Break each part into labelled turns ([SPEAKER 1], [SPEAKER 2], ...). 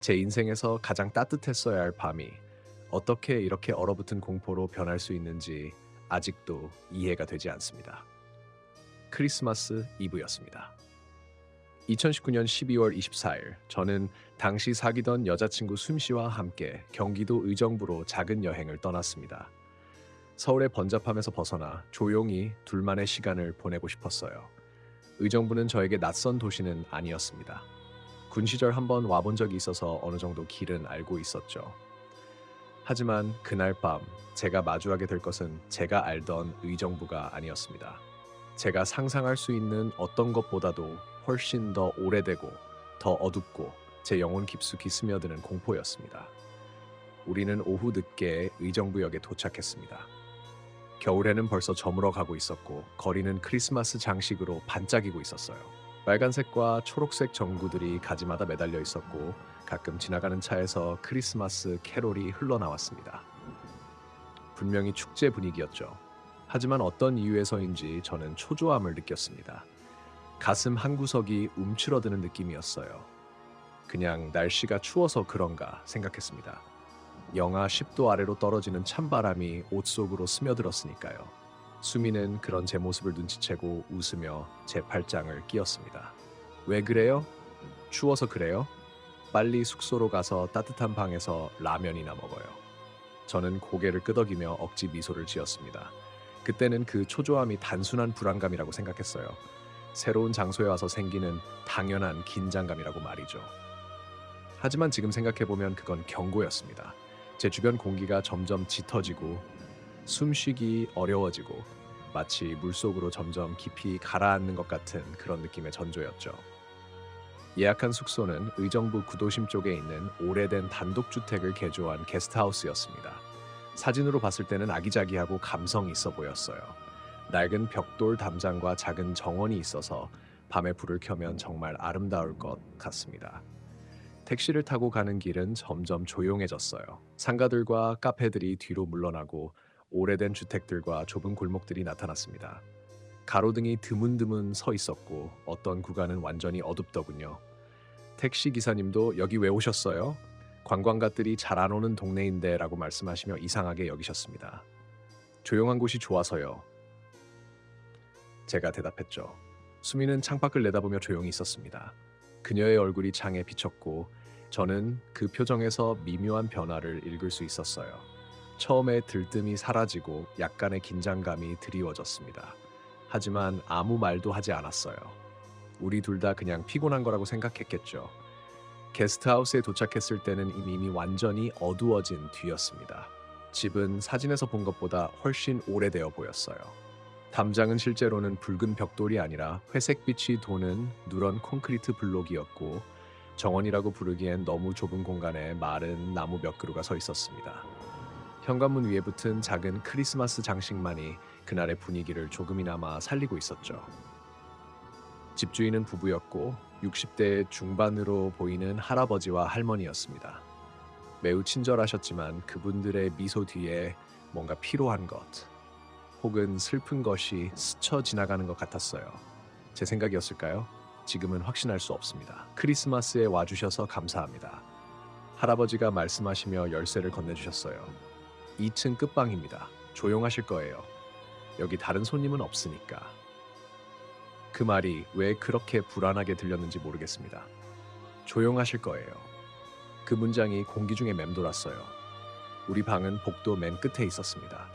[SPEAKER 1] 제 인생에서 가장 따뜻했어야 할 밤이 어떻게 이렇게 얼어붙은 공포로 변할 수 있는지 아직도 이해가 되지 않습니다. 크리스마스 이브였습니다. 2019년 12월 24일, 저는 당시 사귀던 여자친구 숨씨와 함께 경기도 의정부로 작은 여행을 떠났습니다. 서울의 번잡함에서 벗어나 조용히 둘만의 시간을 보내고 싶었어요. 의정부는 저에게 낯선 도시는 아니었습니다. 군 시절 한번 와본 적이 있어서 어느 정도 길은 알고 있었죠. 하지만 그날 밤 제가 마주하게 될 것은 제가 알던 의정부가 아니었습니다. 제가 상상할 수 있는 어떤 것보다도 훨씬 더 오래되고 더 어둡고 제 영혼 깊숙이 스며드는 공포였습니다. 우리는 오후 늦게 의정부역에 도착했습니다. 겨울에는 벌써 저물어 가고 있었고 거리는 크리스마스 장식으로 반짝이고 있었어요. 빨간색과 초록색 전구들이 가지마다 매달려 있었고 가끔 지나가는 차에서 크리스마스 캐롤이 흘러나왔습니다. 분명히 축제 분위기였죠. 하지만 어떤 이유에서인지 저는 초조함을 느꼈습니다. 가슴 한구석이 움츠러드는 느낌이었어요. 그냥 날씨가 추워서 그런가 생각했습니다. 영하 10도 아래로 떨어지는 찬바람이 옷 속으로 스며들었으니까요. 수미는 그런 제 모습을 눈치채고 웃으며 제 팔짱을 끼웠습니다. 왜 그래요? 추워서 그래요? 빨리 숙소로 가서 따뜻한 방에서 라면이나 먹어요. 저는 고개를 끄덕이며 억지 미소를 지었습니다. 그때는 그 초조함이 단순한 불안감이라고 생각했어요. 새로운 장소에 와서 생기는 당연한 긴장감이라고 말이죠. 하지만 지금 생각해보면 그건 경고였습니다. 제 주변 공기가 점점 짙어지고 숨쉬기 어려워지고 마치 물속으로 점점 깊이 가라앉는 것 같은 그런 느낌의 전조였죠. 예약한 숙소는 의정부 구도심 쪽에 있는 오래된 단독주택을 개조한 게스트하우스였습니다. 사진으로 봤을 때는 아기자기하고 감성 있어 보였어요. 낡은 벽돌 담장과 작은 정원이 있어서 밤에 불을 켜면 정말 아름다울 것 같습니다. 택시를 타고 가는 길은 점점 조용해졌어요. 상가들과 카페들이 뒤로 물러나고 오래된 주택들과 좁은 골목들이 나타났습니다. 가로등이 드문드문 서 있었고 어떤 구간은 완전히 어둡더군요. 택시 기사님도 "여기 왜 오셨어요? 관광객들이 잘 안 오는 동네인데 라고 말씀하시며 이상하게 여기셨습니다. 조용한 곳이 좋아서요. 제가 대답했죠. 수미는 창밖을 내다보며 조용히 있었습니다. 그녀의 얼굴이 창에 비쳤고 저는 그 표정에서 미묘한 변화를 읽을 수 있었어요. 처음에 들뜸이 사라지고 약간의 긴장감이 드리워졌습니다. 하지만 아무 말도 하지 않았어요. 우리 둘 다 그냥 피곤한 거라고 생각했겠죠. 게스트하우스에 도착했을 때는 이미 완전히 어두워진 뒤였습니다. 집은 사진에서 본 것보다 훨씬 오래되어 보였어요. 담장은 실제로는 붉은 벽돌이 아니라 회색빛이 도는 누런 콘크리트 블록이었고 정원이라고 부르기엔 너무 좁은 공간에 마른 나무 몇 그루가 서 있었습니다. 현관문 위에 붙은 작은 크리스마스 장식만이 그날의 분위기를 조금이나마 살리고 있었죠. 집주인은 부부였고 60대 중반으로 보이는 할아버지와 할머니였습니다. 매우 친절하셨지만 그분들의 미소 뒤에 뭔가 피로한 것, 혹은 슬픈 것이 스쳐 지나가는 것 같았어요. 제 생각이었을까요? 지금은 확신할 수 없습니다. 크리스마스에 와주셔서 감사합니다. 할아버지가 말씀하시며 열쇠를 건네주셨어요. 2층 끝방입니다. 조용하실 거예요. 여기 다른 손님은 없으니까. 그 말이 왜 그렇게 불안하게 들렸는지 모르겠습니다. 조용하실 거예요. 그 문장이 공기 중에 맴돌았어요. 우리 방은 복도 맨 끝에 있었습니다.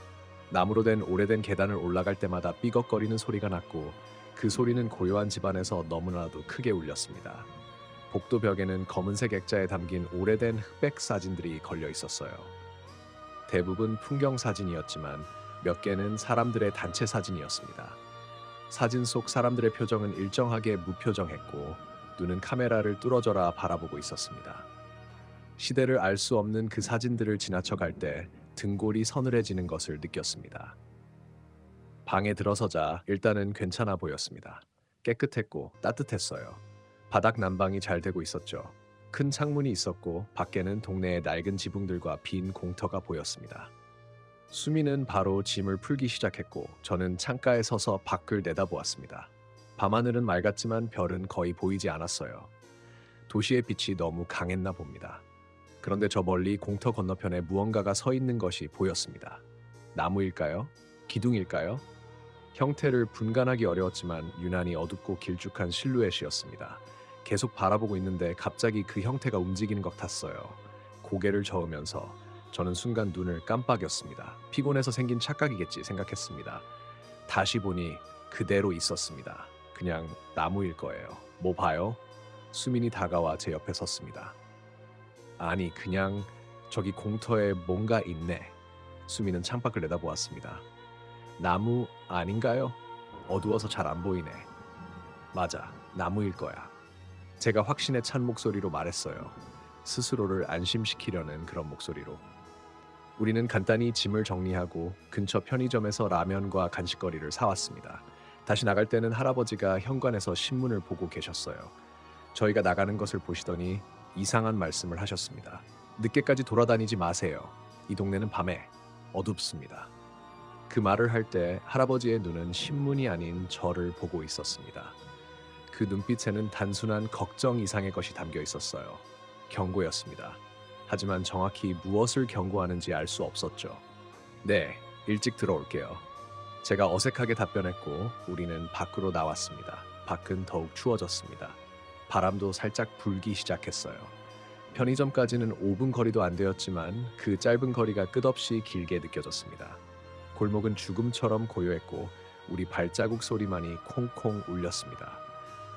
[SPEAKER 1] 나무로 된 오래된 계단을 올라갈 때마다 삐걱거리는 소리가 났고 그 소리는 고요한 집안에서 너무나도 크게 울렸습니다. 복도 벽에는 검은색 액자에 담긴 오래된 흑백 사진들이 걸려 있었어요. 대부분 풍경 사진이었지만 몇 개는 사람들의 단체 사진이었습니다. 사진 속 사람들의 표정은 일정하게 무표정했고 눈은 카메라를 뚫어져라 바라보고 있었습니다. 시대를 알 수 없는 그 사진들을 지나쳐 갈 때 등골이 서늘해지는 것을 느꼈습니다. 방에 들어서자 일단은 괜찮아 보였습니다. 깨끗했고 따뜻했어요. 바닥 난방이 잘 되고 있었죠. 큰 창문이 있었고 밖에는 동네의 낡은 지붕들과 빈 공터가 보였습니다. 수미는 바로 짐을 풀기 시작했고 저는 창가에 서서 밖을 내다보았습니다. 밤하늘은 맑았지만 별은 거의 보이지 않았어요. 도시의 빛이 너무 강했나 봅니다. 그런데 저 멀리 공터 건너편에 무언가가 서 있는 것이 보였습니다. 나무일까요? 기둥일까요? 형태를 분간하기 어려웠지만 유난히 어둡고 길쭉한 실루엣이었습니다. 계속 바라보고 있는데 갑자기 그 형태가 움직이는 것 같았어요. 고개를 저으면서 저는 순간 눈을 깜빡였습니다. 피곤해서 생긴 착각이겠지 생각했습니다. 다시 보니 그대로 있었습니다. 그냥 나무일 거예요. 뭐 봐요? 수민이 다가와 제 옆에 섰습니다. 아니 그냥 저기 공터에 뭔가 있네. 수민은 창밖을 내다보았습니다. 나무 아닌가요? 어두워서 잘 안 보이네. 맞아, 나무일 거야. 제가 확신에 찬 목소리로 말했어요. 스스로를 안심시키려는 그런 목소리로. 우리는 간단히 짐을 정리하고 근처 편의점에서 라면과 간식거리를 사왔습니다. 다시 나갈 때는 할아버지가 현관에서 신문을 보고 계셨어요. 저희가 나가는 것을 보시더니 이상한 말씀을 하셨습니다. 늦게까지 돌아다니지 마세요. 이 동네는 밤에 어둡습니다. 그 말을 할 때 할아버지의 눈은 신문이 아닌 저를 보고 있었습니다. 그 눈빛에는 단순한 걱정 이상의 것이 담겨 있었어요. 경고였습니다. 하지만 정확히 무엇을 경고하는지 알 수 없었죠. 네, 일찍 들어올게요. 제가 어색하게 답변했고 우리는 밖으로 나왔습니다. 밖은 더욱 추워졌습니다. 바람도 살짝 불기 시작했어요. 편의점까지는 5분 거리도 안 되었지만 그 짧은 거리가 끝없이 길게 느껴졌습니다. 골목은 죽음처럼 고요했고 우리 발자국 소리만이 콩콩 울렸습니다.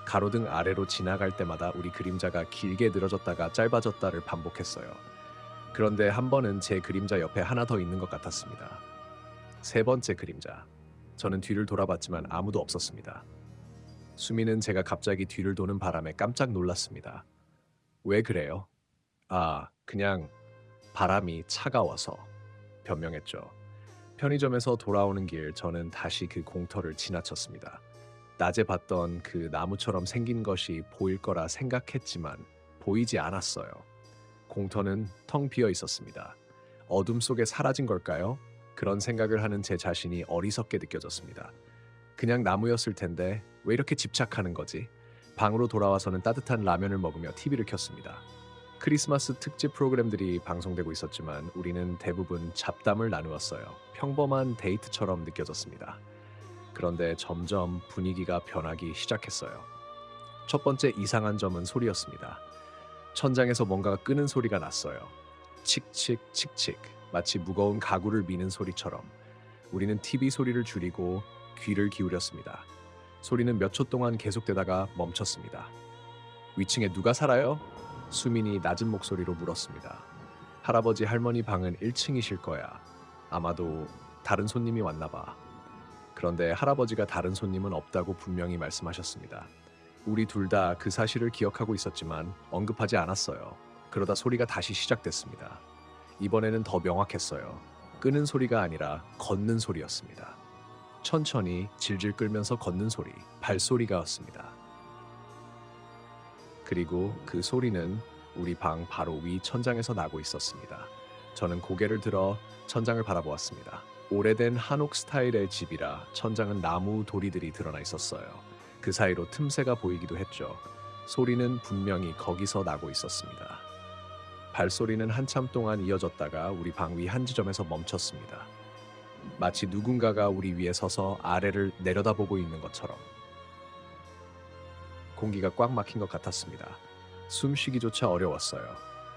[SPEAKER 1] 가로등 아래로 지나갈 때마다 우리 그림자가 길게 늘어졌다가 짧아졌다를 반복했어요. 그런데 한 번은 제 그림자 옆에 하나 더 있는 것 같았습니다. 세 번째 그림자. 저는 뒤를 돌아봤지만 아무도 없었습니다. 수미는 제가 갑자기 뒤를 도는 바람에 깜짝 놀랐습니다. 왜 그래요? 아, 그냥 바람이 차가워서 변명했죠. 편의점에서 돌아오는 길 저는 다시 그 공터를 지나쳤습니다. 낮에 봤던 그 나무처럼 생긴 것이 보일 거라 생각했지만 보이지 않았어요. 공터는 텅 비어 있었습니다. 어둠 속에 사라진 걸까요? 그런 생각을 하는 제 자신이 어리석게 느껴졌습니다. 그냥 나무였을 텐데 왜 이렇게 집착하는 거지? 방으로 돌아와서는 따뜻한 라면을 먹으며 TV를 켰습니다. 크리스마스 특집 프로그램들이 방송되고 있었지만 우리는 대부분 잡담을 나누었어요. 평범한 데이트처럼 느껴졌습니다. 그런데 점점 분위기가 변하기 시작했어요. 첫 번째 이상한 점은 소리였습니다. 천장에서 뭔가가 끄는 소리가 났어요. 칙칙 칙칙, 마치 무거운 가구를 미는 소리처럼. 우리는 TV 소리를 줄이고 귀를 기울였습니다. 소리는 몇 초 동안 계속되다가 멈췄습니다. 위층에 누가 살아요? 수민이 낮은 목소리로 물었습니다. 할아버지 할머니 방은 1층이실 거야. 아마도 다른 손님이 왔나 봐. 그런데 할아버지가 다른 손님은 없다고 분명히 말씀하셨습니다. 우리 둘 다 그 사실을 기억하고 있었지만 언급하지 않았어요. 그러다 소리가 다시 시작됐습니다. 이번에는 더 명확했어요. 끄는 소리가 아니라 걷는 소리였습니다. 천천히 질질 끌면서 걷는 소리, 발소리가였습니다. 그리고 그 소리는 우리 방 바로 위 천장에서 나고 있었습니다. 저는 고개를 들어 천장을 바라보았습니다. 오래된 한옥 스타일의 집이라 천장은 나무 도리들이 드러나 있었어요. 그 사이로 틈새가 보이기도 했죠. 소리는 분명히 거기서 나고 있었습니다. 발소리는 한참 동안 이어졌다가 우리 방 위 한 지점에서 멈췄습니다. 마치 누군가가 우리 위에 서서 아래를 내려다보고 있는 것처럼. 공기가 꽉 막힌 것 같았습니다. 숨쉬기조차 어려웠어요.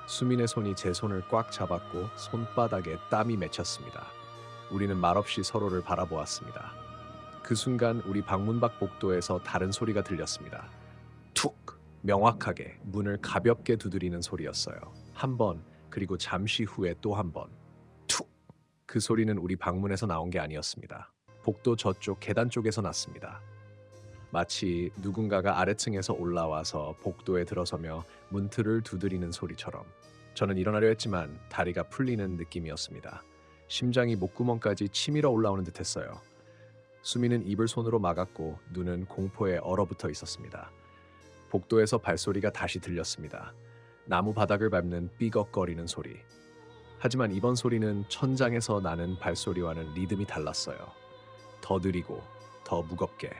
[SPEAKER 1] 수민의 손이 제 손을 꽉 잡았고 손바닥에 땀이 맺혔습니다. 우리는 말없이 서로를 바라보았습니다. 그 순간 우리 방문 밖 복도에서 다른 소리가 들렸습니다. 툭! 명확하게 문을 가볍게 두드리는 소리였어요. 한 번, 그리고 잠시 후에 또 한 번. 툭! 그 소리는 우리 방문에서 나온 게 아니었습니다. 복도 저쪽 계단 쪽에서 났습니다. 마치 누군가가 아래층에서 올라와서 복도에 들어서며 문틀을 두드리는 소리처럼. 저는 일어나려 했지만 다리가 풀리는 느낌이었습니다. 심장이 목구멍까지 치밀어 올라오는 듯했어요. 수미는 입을 손으로 막았고 눈은 공포에 얼어붙어 있었습니다. 복도에서 발소리가 다시 들렸습니다. 나무 바닥을 밟는 삐걱거리는 소리. 하지만 이번 소리는 천장에서 나는 발소리와는 리듬이 달랐어요. 더 느리고 더 무겁게.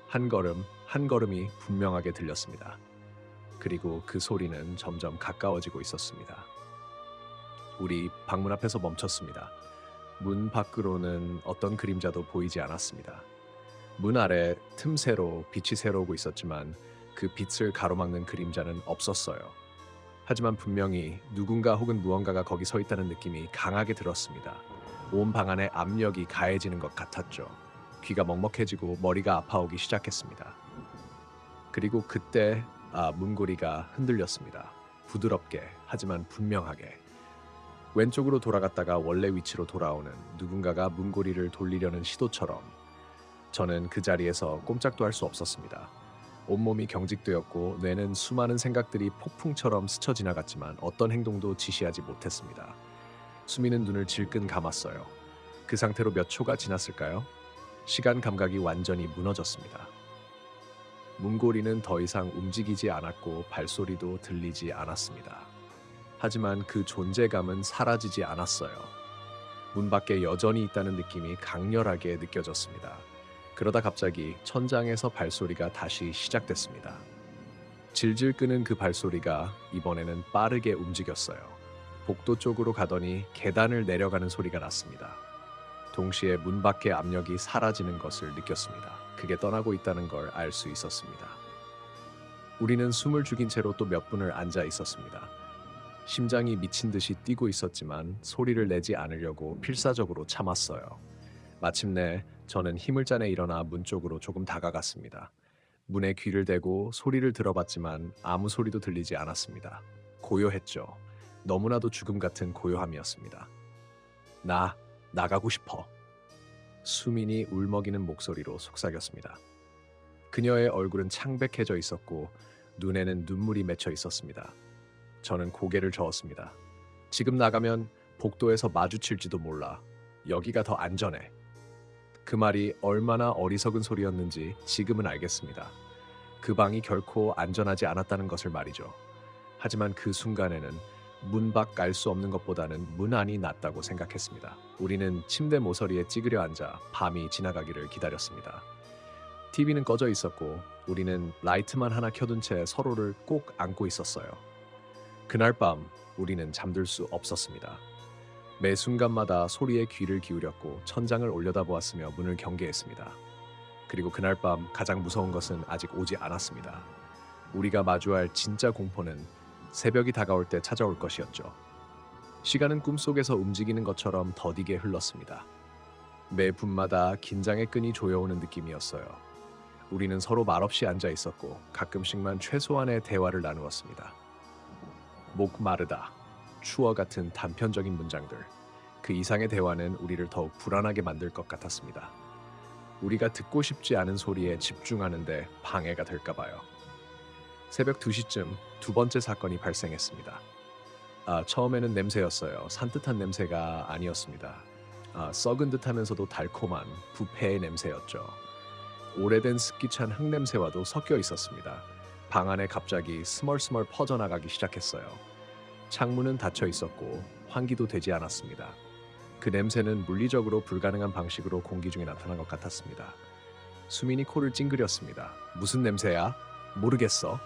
[SPEAKER 1] 한 걸음 한 걸음이 분명하게 들렸습니다. 그리고 그 소리는 점점 가까워지고 있었습니다. 우리 방문 앞에서 멈췄습니다. 문 밖으로는 어떤 그림자도 보이지 않았습니다. 문 아래 틈새로 빛이 새어오고 있었지만 그 빛을 가로막는 그림자는 없었어요. 하지만 분명히 누군가 혹은 무언가가 거기 서 있다는 느낌이 강하게 들었습니다. 온 방 안에 압력이 가해지는 것 같았죠. 귀가 먹먹해지고 머리가 아파오기 시작했습니다. 그리고 그때 문고리가 흔들렸습니다. 부드럽게 하지만 분명하게. 왼쪽으로 돌아갔다가 원래 위치로 돌아오는 누군가가 문고리를 돌리려는 시도처럼 저는 그 자리에서 꼼짝도 할 수 없었습니다. 온몸이 경직되었고 뇌는 수많은 생각들이 폭풍처럼 스쳐 지나갔지만 어떤 행동도 지시하지 못했습니다. 수미는 눈을 질끈 감았어요. 그 상태로 몇 초가 지났을까요? 시간 감각이 완전히 무너졌습니다. 문고리는 더 이상 움직이지 않았고 발소리도 들리지 않았습니다. 하지만 그 존재감은 사라지지 않았어요. 문 밖에 여전히 있다는 느낌이 강렬하게 느껴졌습니다. 그러다 갑자기 천장에서 발소리가 다시 시작됐습니다. 질질 끄는 그 발소리가 이번에는 빠르게 움직였어요. 복도 쪽으로 가더니 계단을 내려가는 소리가 났습니다. 동시에 문 밖의 압력이 사라지는 것을 느꼈습니다. 그게 떠나고 있다는 걸 알 수 있었습니다. 우리는 숨을 죽인 채로 또 몇 분을 앉아 있었습니다. 심장이 미친 듯이 뛰고 있었지만 소리를 내지 않으려고 필사적으로 참았어요. 마침내 저는 힘을 짜내 일어나 문 쪽으로 조금 다가갔습니다. 문에 귀를 대고 소리를 들어봤지만 아무 소리도 들리지 않았습니다. 고요했죠. 너무나도 죽음 같은 고요함이었습니다. 나가고 싶어. 수민이 울먹이는 목소리로 속삭였습니다. 그녀의 얼굴은 창백해져 있었고 눈에는 눈물이 맺혀 있었습니다. 저는 고개를 저었습니다. 지금 나가면 복도에서 마주칠지도 몰라. 여기가 더 안전해. 그 말이 얼마나 어리석은 소리였는지 지금은 알겠습니다. 그 방이 결코 안전하지 않았다는 것을 말이죠. 하지만 그 순간에는 문 밖 갈 수 없는 것보다는 문 안이 낫다고 생각했습니다. 우리는 침대 모서리에 찌그려 앉아 밤이 지나가기를 기다렸습니다. TV는 꺼져 있었고 우리는 라이트만 하나 켜둔 채 서로를 꼭 안고 있었어요. 그날 밤 우리는 잠들 수 없었습니다. 매 순간마다 소리에 귀를 기울였고 천장을 올려다보았으며 문을 경계했습니다. 그리고 그날 밤 가장 무서운 것은 아직 오지 않았습니다. 우리가 마주할 진짜 공포는 새벽이 다가올 때 찾아올 것이었죠. 시간은 꿈속에서 움직이는 것처럼 더디게 흘렀습니다. 매 분마다 긴장의 끈이 조여오는 느낌이었어요. 우리는 서로 말없이 앉아 있었고 가끔씩만 최소한의 대화를 나누었습니다. 목 마르다, 추워 같은 단편적인 문장들. 그 이상의 대화는 우리를 더욱 불안하게 만들 것 같았습니다. 우리가 듣고 싶지 않은 소리에 집중하는데 방해가 될까 봐요. 새벽 2시쯤 두 번째 사건이 발생했습니다. 처음에는 냄새였어요. 산뜻한 냄새가 아니었습니다. 썩은 듯하면서도 달콤한 부패의 냄새였죠. 오래된 습기찬 흙냄새와도 섞여 있었습니다. 방 안에 갑자기 스멀스멀 퍼져나가기 시작했어요. 창문은 닫혀 있었고 환기도 되지 않았습니다. 그 냄새는 물리적으로 불가능한 방식으로 공기 중에 나타난 것 같았습니다. 수민이 코를 찡그렸습니다. 무슨 냄새야? 모르겠어.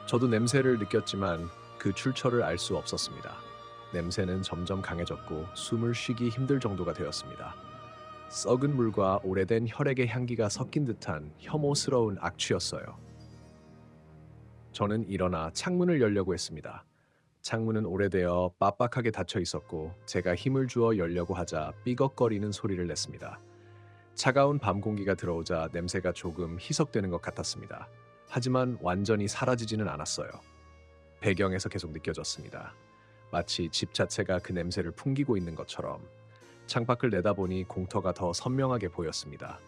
[SPEAKER 1] 저도 냄새를 느꼈지만 그 출처를 알 수 없었습니다. 냄새는 점점 강해졌고 숨을 쉬기 힘들 정도가 되었습니다. 썩은 물과 오래된 혈액의 향기가 섞인 듯한 혐오스러운 악취였어요. 저는 일어나 창문을 열려고 했습니다. 창문은 오래되어 빡빡하게 닫혀 있었고 제가 힘을 주어 열려고 하자 삐걱거리는 소리를 냈습니다. 차가운 밤 공기가 들어오자 냄새가 조금 희석되는 것 같았습니다. 하지만 완전히 사라지지는 않았어요. 배경에서 계속 느껴졌습니다. 마치 집 자체가 그 냄새를 풍기고 있는 것처럼. 창밖을 내다보니 공터가 더 선명하게 보였습니다.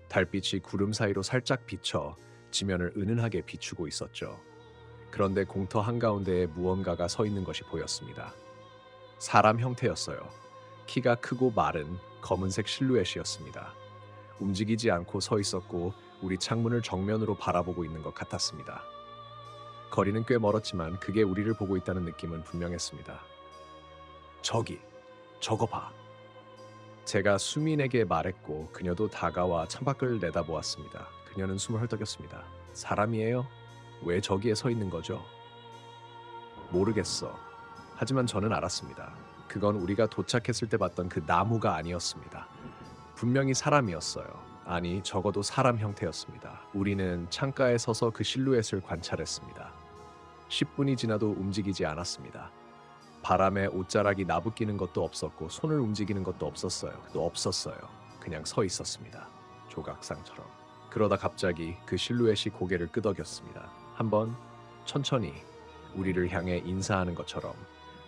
[SPEAKER 1] 달빛이 구름 사이로 살짝 비쳐 지면을 은은하게 비추고 있었죠. 그런데 공터 한가운데에 무언가가 서 있는 것이 보였습니다. 사람 형태였어요. 키가 크고 마른 검은색 실루엣이었습니다. 움직이지 않고 서 있었고 우리 창문을 정면으로 바라보고 있는 것 같았습니다. 거리는 꽤 멀었지만 그게 우리를 보고 있다는 느낌은 분명했습니다. 저거 봐. 제가 수민에게 말했고 그녀도 다가와 창밖을 내다보았습니다. 그녀는 숨을 헐떡였습니다. 사람이에요? 왜 저기에 서 있는 거죠? 모르겠어. 하지만 저는 알았습니다. 그건 우리가 도착했을 때 봤던 그 나무가 아니었습니다. 분명히 사람이었어요. 아니, 적어도 사람 형태였습니다. 우리는 창가에 서서 그 실루엣을 관찰했습니다. 10분이 지나도 움직이지 않았습니다. 바람에 옷자락이 나부끼는 것도 없었고 손을 움직이는 것도 없었어요. 그냥 서 있었습니다. 조각상처럼. 그러다 갑자기 그 실루엣이 고개를 끄덕였습니다. 한번 천천히 우리를 향해 인사하는 것처럼.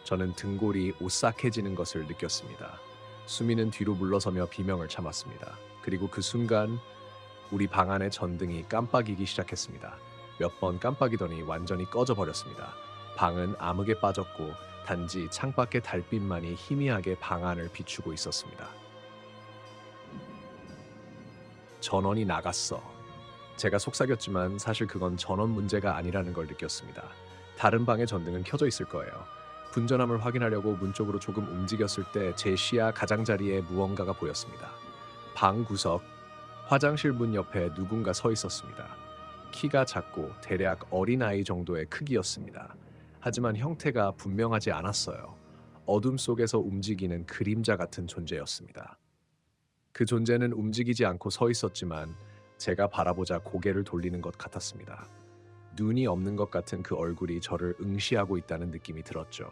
[SPEAKER 1] 저는 등골이 오싹해지는 것을 느꼈습니다. 수미는 뒤로 물러서며 비명을 참았습니다. 그리고 그 순간 우리 방 안의 전등이 깜빡이기 시작했습니다. 몇 번 깜빡이더니 완전히 꺼져 버렸습니다. 방은 암흑에 빠졌고 단지 창밖의 달빛만이 희미하게 방 안을 비추고 있었습니다. 전원이 나갔어. 제가 속삭였지만 사실 그건 전원 문제가 아니라는 걸 느꼈습니다. 다른 방의 전등은 켜져 있을 거예요. 분전함을 확인하려고 문 쪽으로 조금 움직였을 때 제 시야 가장자리에 무언가가 보였습니다. 방 구석, 화장실 문 옆에 누군가 서 있었습니다. 키가 작고 대략 어린아이 정도의 크기였습니다. 하지만 형태가 분명하지 않았어요. 어둠 속에서 움직이는 그림자 같은 존재였습니다. 그 존재는 움직이지 않고 서 있었지만 제가 바라보자 고개를 돌리는 것 같았습니다. 눈이 없는 것 같은 그 얼굴이 저를 응시하고 있다는 느낌이 들었죠.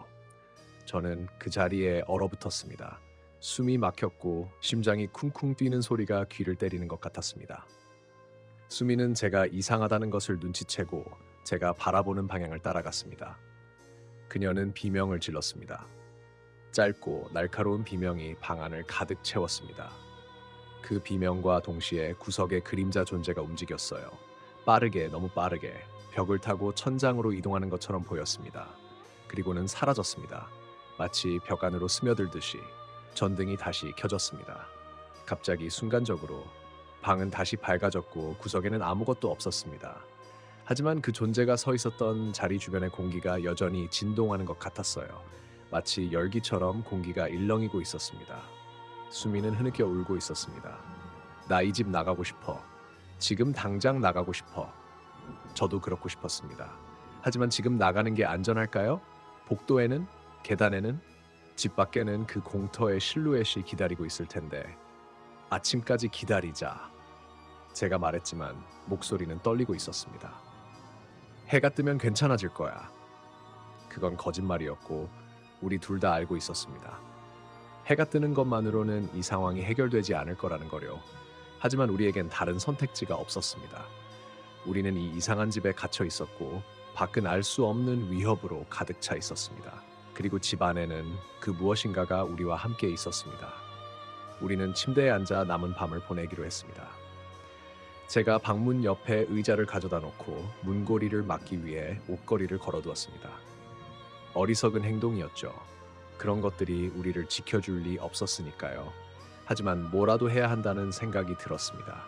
[SPEAKER 1] 저는 그 자리에 얼어붙었습니다. 숨이 막혔고 심장이 쿵쿵 뛰는 소리가 귀를 때리는 것 같았습니다. 수미는 제가 이상하다는 것을 눈치채고 제가 바라보는 방향을 따라갔습니다. 그녀는 비명을 질렀습니다. 짧고 날카로운 비명이 방 안을 가득 채웠습니다. 그 비명과 동시에 구석의 그림자 존재가 움직였어요. 빠르게, 너무 빠르게 벽을 타고 천장으로 이동하는 것처럼 보였습니다. 그리고는 사라졌습니다. 마치 벽 안으로 스며들듯이. 전등이 다시 켜졌습니다. 갑자기 순간적으로 방은 다시 밝아졌고 구석에는 아무것도 없었습니다. 하지만 그 존재가 서 있었던 자리 주변의 공기가 여전히 진동하는 것 같았어요. 마치 열기처럼 공기가 일렁이고 있었습니다. 수미는 흐느껴 울고 있었습니다. 나 이 집 나가고 싶어. 지금 당장 나가고 싶어. 저도 그렇고 싶었습니다. 하지만 지금 나가는 게 안전할까요? 복도에는? 계단에는? 집 밖에는 그 공터의 실루엣이 기다리고 있을 텐데. 아침까지 기다리자. 제가 말했지만 목소리는 떨리고 있었습니다. 해가 뜨면 괜찮아질 거야. 그건 거짓말이었고 우리 둘 다 알고 있었습니다. 해가 뜨는 것만으로는 이 상황이 해결되지 않을 거라는 거요. 하지만 우리에겐 다른 선택지가 없었습니다. 우리는 이 이상한 집에 갇혀 있었고 밖은 알 수 없는 위협으로 가득 차 있었습니다. 그리고 집 안에는 그 무엇인가가 우리와 함께 있었습니다. 우리는 침대에 앉아 남은 밤을 보내기로 했습니다. 제가 방문 옆에 의자를 가져다 놓고 문고리를 막기 위해 옷걸이를 걸어두었습니다. 어리석은 행동이었죠. 그런 것들이 우리를 지켜줄 리 없었으니까요. 하지만 뭐라도 해야 한다는 생각이 들었습니다.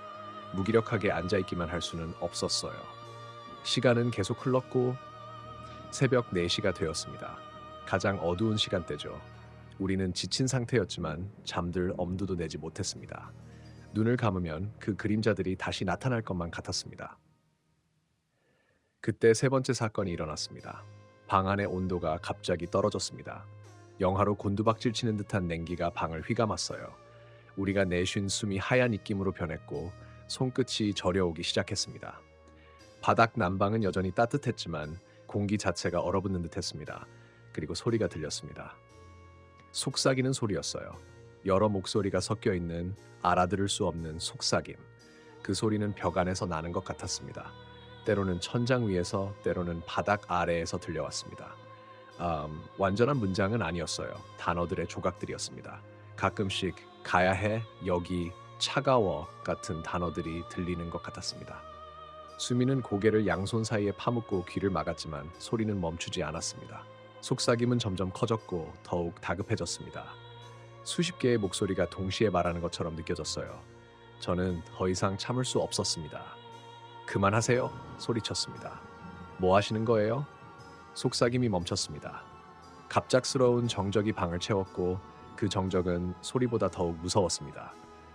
[SPEAKER 1] 무기력하게 앉아있기만 할 수는 없었어요. 시간은 계속 흘렀고 새벽 4시가 되었습니다. 가장 어두운 시간대죠. 우리는 지친 상태였지만 잠들 엄두도 내지 못했습니다. 눈을 감으면 그 그림자들이 다시 나타날 것만 같았습니다. 그때 세 번째 사건이 일어났습니다. 방 안의 온도가 갑자기 떨어졌습니다. 영하로 곤두박질 치는 듯한 냉기가 방을 휘감았어요. 우리가 내쉰 숨이 하얀 입김으로 변했고 손끝이 저려오기 시작했습니다. 바닥 난방은 여전히 따뜻했지만 공기 자체가 얼어붙는 듯했습니다. 그리고 소리가 들렸습니다. 속삭이는 소리였어요. 여러 목소리가 섞여 있는 알아들을 수 없는 속삭임. 그 소리는 벽 안에서 나는 것 같았습니다. 때로는 천장 위에서, 때로는 바닥 아래에서 들려왔습니다. 완전한 문장은 아니었어요. 단어들의 조각들이었습니다. 가끔씩 가야 해, 여기, 차가워 같은 단어들이 들리는 것 같았습니다. 수미는 고개를 양손 사이에 파묻고 귀를 막았지만 소리는 멈추지 않았습니다. 속삭임은 점점 커졌고 더욱 다급해졌습니다. 수십 개의 목소리가 동시에 말하는 것처럼 느껴졌어요. 저는 더 이상 참을 수 없었습니다. 그만하세요, 소리쳤습니다. 뭐 하시는 거예요? 속삭임이 멈췄습니다. 갑작스러운 정적이 방을 채웠고 그 정적은 소리보다 더욱 무서웠습니다.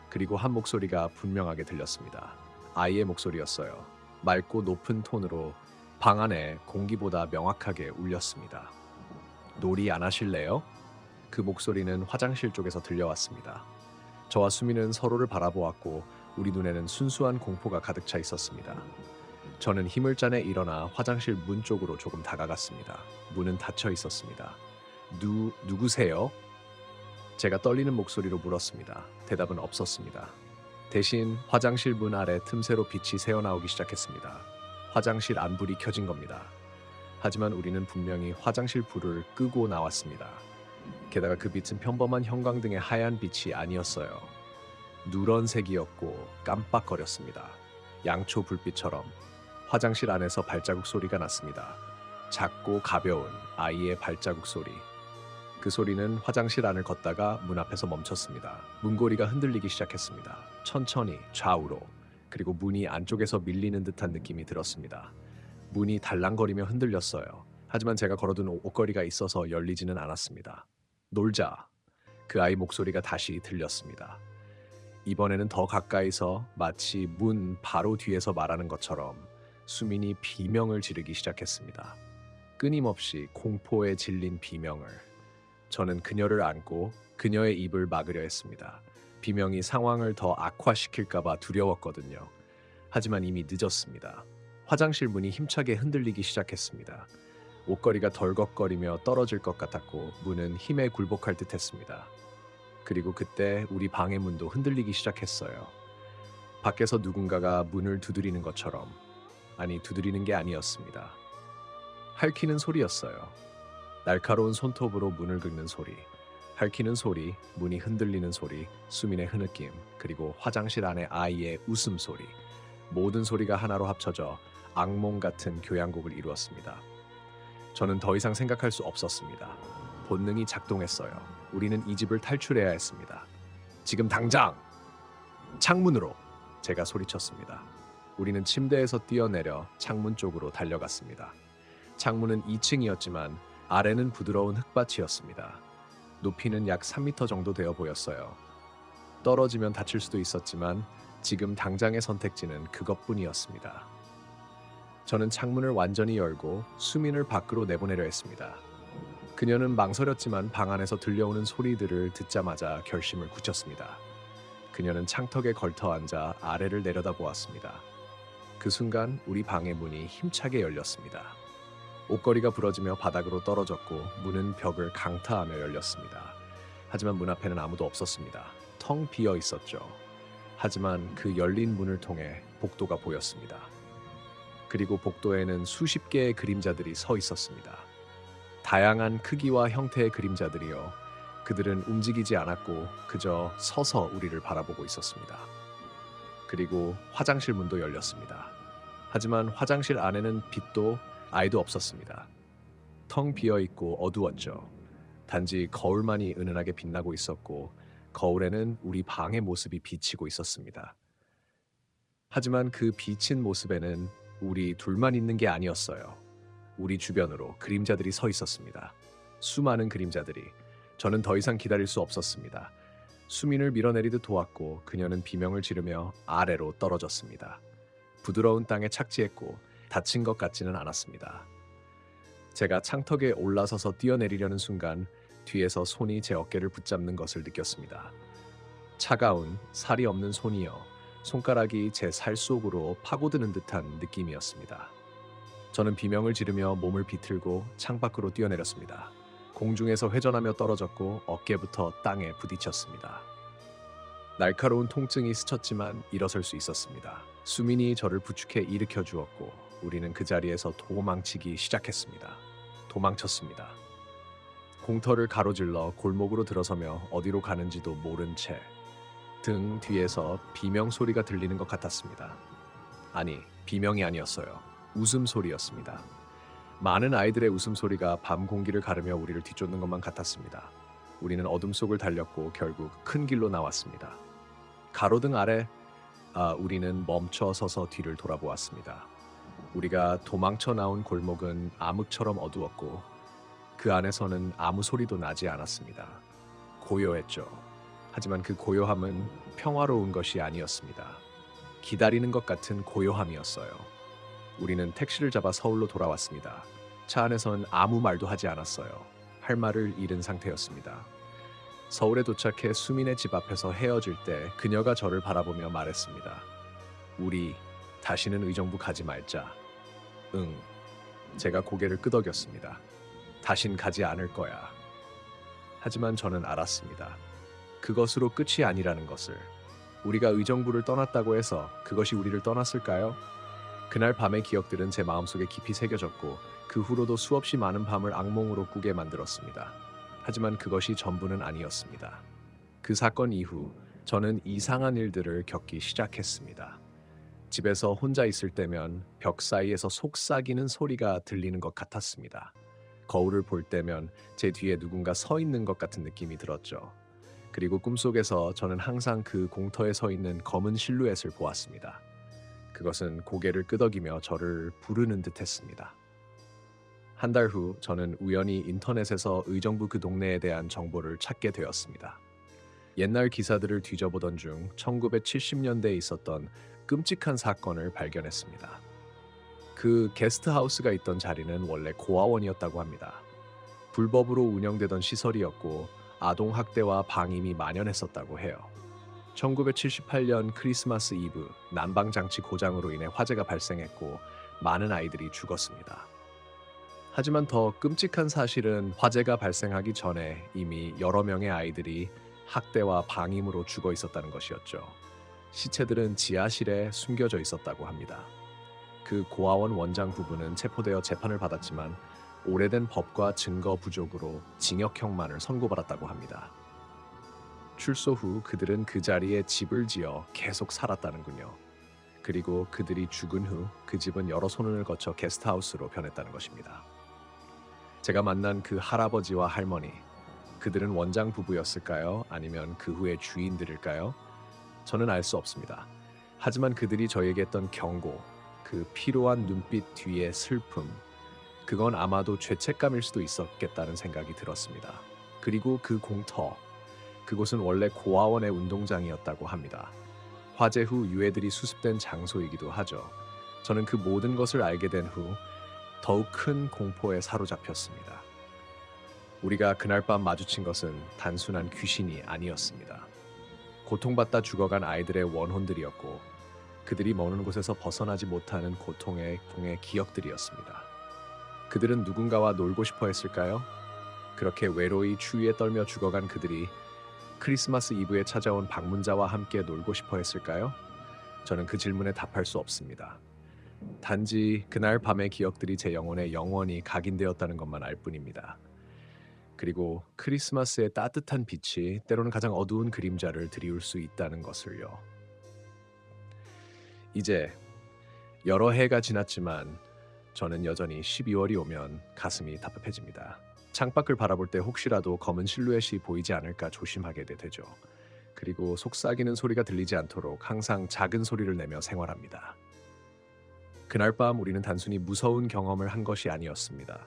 [SPEAKER 1] 그리고 한 목소리가 분명하게 들렸습니다. 아이의 목소리였어요. 맑고 높은 톤으로 방 안에 공기보다 명확하게 울렸습니다. 놀이 안 하실래요? 그 목소리는 화장실 쪽에서 들려왔습니다. 저와 수미는 서로를 바라보았고 우리 눈에는 순수한 공포가 가득 차 있었습니다. 저는 힘을 짜내 일어나 화장실 문 쪽으로 조금 다가갔습니다. 문은 닫혀 있었습니다. 누구세요? 제가 떨리는 목소리로 물었습니다. 대답은 없었습니다. 대신 화장실 문 아래 틈새로 빛이 새어나오기 시작했습니다. 화장실 안불이 켜진 겁니다. 하지만 우리는 분명히 화장실 불을 끄고 나왔습니다. 게다가 그 빛은 평범한 형광등의 하얀 빛이 아니었어요. 누런색이었고 깜빡거렸습니다. 양초 불빛처럼. 화장실 안에서 발자국 소리가 났습니다. 작고 가벼운 아이의 발자국 소리. 그 소리는 화장실 안을 걷다가 문 앞에서 멈췄습니다. 문고리가 흔들리기 시작했습니다. 천천히 좌우로. 그리고 문이 안쪽에서 밀리는 듯한 느낌이 들었습니다. 문이 달랑거리며 흔들렸어요. 하지만 제가 걸어둔 옷걸이가 있어서 열리지는 않았습니다. 놀자. 그 아이 목소리가 다시 들렸습니다. 이번에는 더 가까이서 마치 문 바로 뒤에서 말하는 것처럼 수민이 비명을 지르기 시작했습니다. 끊임없이 공포에 질린 비명을. 저는 그녀를 안고 그녀의 입을 막으려 했습니다. 비명이 상황을 더 악화시킬까봐 두려웠거든요. 하지만 이미 늦었습니다. 화장실 문이 힘차게 흔들리기 시작했습니다. 옷걸이가 덜컥거리며 떨어질 것 같았고 문은 힘에 굴복할 듯 했습니다. 그리고 그때 우리 방의 문도 흔들리기 시작했어요. 밖에서 누군가가 문을 두드리는 것처럼. 아니, 두드리는 게 아니었습니다. 핥히는 소리였어요. 날카로운 손톱으로 문을 긁는 소리. 핥히는 소리, 문이 흔들리는 소리, 수민의 흐느낌, 그리고 화장실 안의 아이의 웃음소리. 모든 소리가 하나로 합쳐져 악몽 같은 교향곡을 이루었습니다. 저는 더 이상 생각할 수 없었습니다. 본능이 작동했어요. 우리는 이 집을 탈출해야 했습니다. 지금 당장! 창문으로! 제가 소리쳤습니다. 우리는 침대에서 뛰어내려 창문 쪽으로 달려갔습니다. 창문은 2층이었지만 아래는 부드러운 흙밭이었습니다. 높이는 약 3m 정도 되어 보였어요. 떨어지면 다칠 수도 있었지만 지금 당장의 선택지는 그것뿐이었습니다. 저는 창문을 완전히 열고 수민을 밖으로 내보내려 했습니다. 그녀는 망설였지만 방 안에서 들려오는 소리들을 듣자마자 결심을 굳혔습니다. 그녀는 창턱에 걸터 앉아 아래를 내려다보았습니다. 그 순간 우리 방의 문이 힘차게 열렸습니다. 옷걸이가 부러지며 바닥으로 떨어졌고 문은 벽을 강타하며 열렸습니다. 하지만 문 앞에는 아무도 없었습니다. 텅 비어 있었죠. 하지만 그 열린 문을 통해 복도가 보였습니다. 그리고 복도에는 수십 개의 그림자들이 서 있었습니다. 다양한 크기와 형태의 그림자들이요. 그들은 움직이지 않았고 그저 서서 우리를 바라보고 있었습니다. 그리고 화장실 문도 열렸습니다. 하지만 화장실 안에는 빛도 아이도 없었습니다. 텅 비어있고 어두웠죠. 단지 거울만이 은은하게 빛나고 있었고 거울에는 우리 방의 모습이 비치고 있었습니다. 하지만 그 비친 모습에는 우리 둘만 있는 게 아니었어요. 우리 주변으로 그림자들이 서 있었습니다. 수많은 그림자들이. 저는 더 이상 기다릴 수 없었습니다. 수민을 밀어내리듯 도왔고 그녀는 비명을 지르며 아래로 떨어졌습니다. 부드러운 땅에 착지했고 다친 것 같지는 않았습니다. 제가 창턱에 올라서서 뛰어내리려는 순간 뒤에서 손이 제 어깨를 붙잡는 것을 느꼈습니다. 차가운 살이 없는 손이요. 손가락이 제 살 속으로 파고드는 듯한 느낌이었습니다. 저는 비명을 지르며 몸을 비틀고 창밖으로 뛰어내렸습니다. 공중에서 회전하며 떨어졌고 어깨부터 땅에 부딪혔습니다. 날카로운 통증이 스쳤지만 일어설 수 있었습니다. 수민이 저를 부축해 일으켜 주었고 우리는 그 자리에서 도망치기 시작했습니다. 도망쳤습니다. 공터를 가로질러 골목으로 들어서며 어디로 가는지도 모른 채 등 뒤에서 비명 소리가 들리는 것 같았습니다. 아니, 비명이 아니었어요. 웃음소리였습니다. 많은 아이들의 웃음소리가 밤 공기를 가르며 우리를 뒤쫓는 것만 같았습니다. 우리는 어둠 속을 달렸고 결국 큰 길로 나왔습니다. 가로등 아래 우리는 멈춰 서서 뒤를 돌아보았습니다. 우리가 도망쳐 나온 골목은 암흑처럼 어두웠고 그 안에서는 아무 소리도 나지 않았습니다. 고요했죠. 하지만 그 고요함은 평화로운 것이 아니었습니다. 기다리는 것 같은 고요함이었어요. 우리는 택시를 잡아 서울로 돌아왔습니다. 차 안에선 아무 말도 하지 않았어요. 할 말을 잃은 상태였습니다. 서울에 도착해 수민의 집 앞에서 헤어질 때 그녀가 저를 바라보며 말했습니다. 우리 다시는 의정부 가지 말자. 응. 제가 고개를 끄덕였습니다. 다신 가지 않을 거야. 하지만 저는 알았습니다. 그것으로 끝이 아니라는 것을. 우리가 의정부를 떠났다고 해서 그것이 우리를 떠났을까요? 그날 밤의 기억들은 제 마음속에 깊이 새겨졌고 그 후로도 수없이 많은 밤을 악몽으로 꾸게 만들었습니다. 하지만 그것이 전부는 아니었습니다. 그 사건 이후 저는 이상한 일들을 겪기 시작했습니다. 집에서 혼자 있을 때면 벽 사이에서 속삭이는 소리가 들리는 것 같았습니다. 거울을 볼 때면 제 뒤에 누군가 서 있는 것 같은 느낌이 들었죠. 그리고 꿈속에서 저는 항상 그 공터에 서 있는 검은 실루엣을 보았습니다. 그것은 고개를 끄덕이며 저를 부르는 듯 했습니다. 한 달 후 저는 우연히 인터넷에서 의정부 그 동네에 대한 정보를 찾게 되었습니다. 옛날 기사들을 뒤져보던 중 1970년대에 있었던 끔찍한 사건을 발견했습니다. 그 게스트하우스가 있던 자리는 원래 고아원이었다고 합니다. 불법으로 운영되던 시설이었고 아동학대와 방임이 만연했었다고 해요. 1978년 크리스마스 이브 난방장치 고장으로 인해 화재가 발생했고 많은 아이들이 죽었습니다. 하지만 더 끔찍한 사실은 화재가 발생하기 전에 이미 여러 명의 아이들이 학대와 방임으로 죽어 있었다는 것이었죠. 시체들은 지하실에 숨겨져 있었다고 합니다. 그 고아원 원장 부부는 체포되어 재판을 받았지만 오래된 법과 증거 부족으로 징역형만을 선고받았다고 합니다. 출소 후 그들은 그 자리에 집을 지어 계속 살았다는군요. 그리고 그들이 죽은 후 그 집은 여러 소년을 거쳐 게스트하우스로 변했다는 것입니다. 제가 만난 그 할아버지와 할머니, 그들은 원장 부부였을까요? 아니면 그 후의 주인들일까요? 저는 알 수 없습니다. 하지만 그들이 저에게 했던 경고, 그 피로한 눈빛 뒤의 슬픔, 그건 아마도 죄책감일 수도 있었겠다는 생각이 들었습니다. 그리고 그 공터, 그곳은 원래 고아원의 운동장이었다고 합니다. 화재 후 유해들이 수습된 장소이기도 하죠. 저는 그 모든 것을 알게 된 후 더욱 큰 공포에 사로잡혔습니다. 우리가 그날 밤 마주친 것은 단순한 귀신이 아니었습니다. 고통받다 죽어간 아이들의 원혼들이었고 그들이 머무는 곳에서 벗어나지 못하는 고통의 기억들이었습니다. 그들은 누군가와 놀고 싶어 했을까요? 그렇게 외로이 추위에 떨며 죽어간 그들이 크리스마스 이브에 찾아온 방문자와 함께 놀고 싶어 했을까요? 저는 그 질문에 답할 수 없습니다. 단지 그날 밤의 기억들이 제 영혼에 영원히 각인되었다는 것만 알 뿐입니다. 그리고 크리스마스의 따뜻한 빛이 때로는 가장 어두운 그림자를 드리울 수 있다는 것을요. 이제 여러 해가 지났지만 저는 여전히 12월이 오면 가슴이 답답해집니다. 창밖을 바라볼 때 혹시라도 검은 실루엣이 보이지 않을까 조심하게 되죠. 그리고 속삭이는 소리가 들리지 않도록 항상 작은 소리를 내며 생활합니다. 그날 밤 우리는 단순히 무서운 경험을 한 것이 아니었습니다.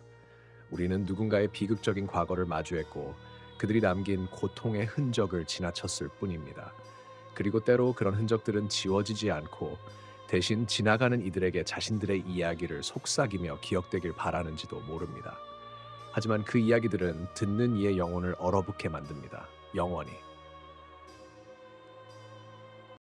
[SPEAKER 1] 우리는 누군가의 비극적인 과거를 마주했고 그들이 남긴 고통의 흔적을 지나쳤을 뿐입니다. 그리고 때로 그런 흔적들은 지워지지 않고 대신 지나가는 이들에게 자신들의 이야기를 속삭이며 기억되길 바라는지도 모릅니다. 하지만 그 이야기들은 듣는 이의 영혼을 얼어붙게 만듭니다. 영원히.